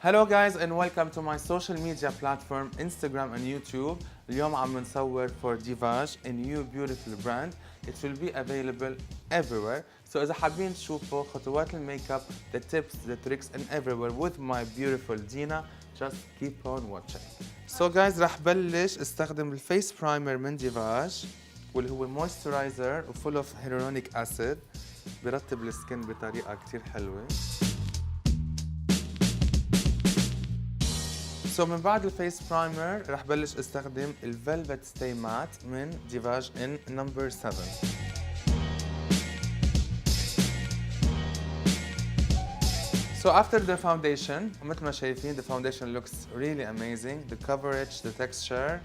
Hello guys and welcome to my social media platform Instagram and YouTube. اليوم عم نصور for Divage, a new beautiful brand. It will be available everywhere. So إذا حابين تشوفوا خطوات الميك اب, the tips, the tricks and everywhere with my beautiful Dina, just keep on watching. So guys رح بلش استخدم الفيس برايمر من Divage واللي هو moisturizer و full of hyaluronic acid. برطب السكن بطريقة كتير حلوة. So من بعد الفيس برايمر رح بلش استخدم الفيلفت ستاي مات من ديفاج in number 7. So after the foundation, مثل ما شايفين the foundation looks really amazing. The coverage, the texture,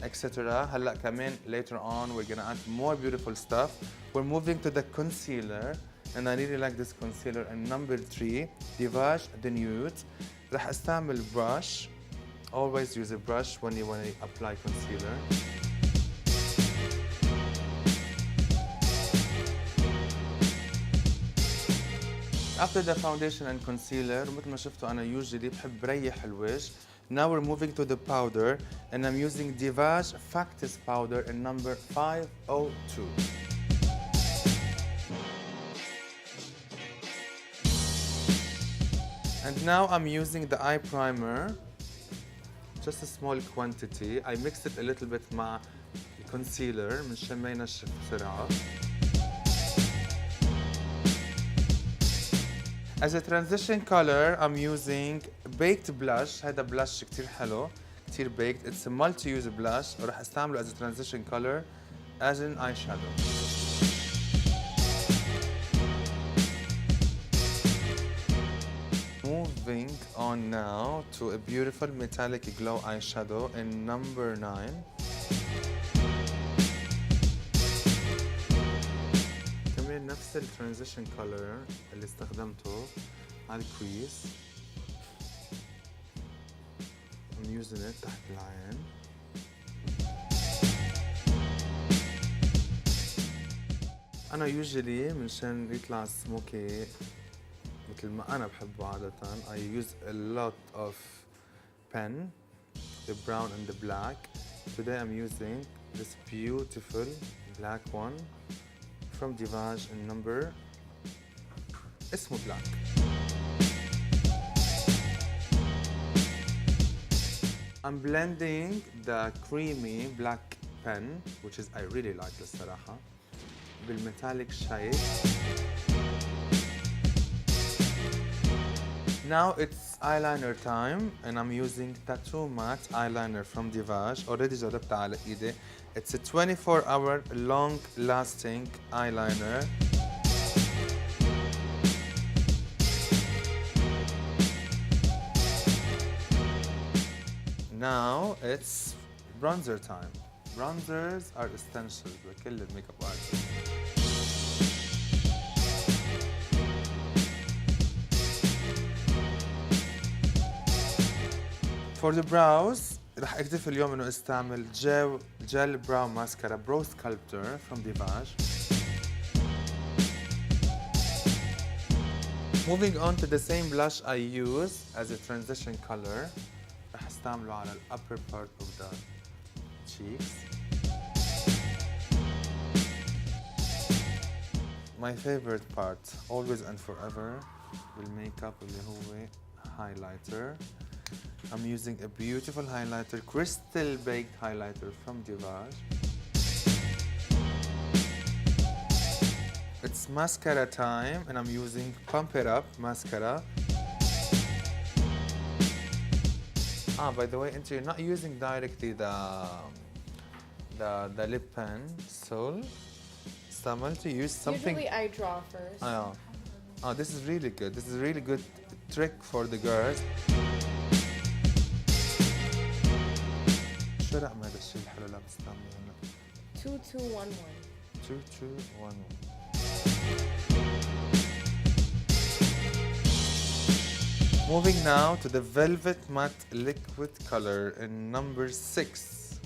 etc. هلا كمان later on we're gonna add more beautiful stuff. We're moving to the concealer and I really like this concealer in number 3, Divage the Nude. رح استعمل brush. Always use a brush when you want to apply concealer. After the foundation and concealer, مثل ما شفتوا أنا usually بحب ريح الوجه. Now we're moving to the powder and I'm using Divage Factus powder in number 502. And now I'm using the eye primer. Just a small quantity. I mixed it a little bit مع الكونسيلر منشان ما ينشف بسرعة. As a transition color, I'm using baked blush. هذا blush كتير حلو، كتير baked. It's a multi-use blush ورح استعمله as a transition color as an eyeshadow. Moving on now to a beautiful metallic glow eyeshadow in number 9. كمان نفس ال transition color اللي استخدمته على الكريس. I'm using it تحت العين. أنا usually منشان يطلع سموكي مثل ما أنا بحبه عادة. I use a lot of pen, the brown and the black. Today I'm using this beautiful black one from Divage in number اسمه black. I'm blending the creamy black pen, which is I really like الصراحة, بالmetallic shade. Now it's eyeliner time and I'm using Tattoo Matte eyeliner from Divage. Already جربتها على إيدي. It's a 24-hour long lasting eyeliner. Now it's bronzer time. Bronzers are essential لكل الميك اب artists. For the brows, رح اكتفي اليوم انه استعمل gel brow mascara brow sculptor from Divage. Moving on to the same blush I use as a transition color. رح استعمله على ال upper part of the cheeks. My favorite part, always and forever, بالميك اللي هو highlighter. I'm using a beautiful highlighter, crystal baked highlighter from Divage. It's mascara time and I'm using Pump It Up mascara. By the way, you're not using directly the lip pen, so someone to use something. Usually I draw first. Oh, this is really good. This is a really good trick for the girls. شو رقم هذا الشيء الحلو اللي عم تستعمله هلا؟ 2211. 2211. Moving now to the Velvet Matte Liquid Color in number 6.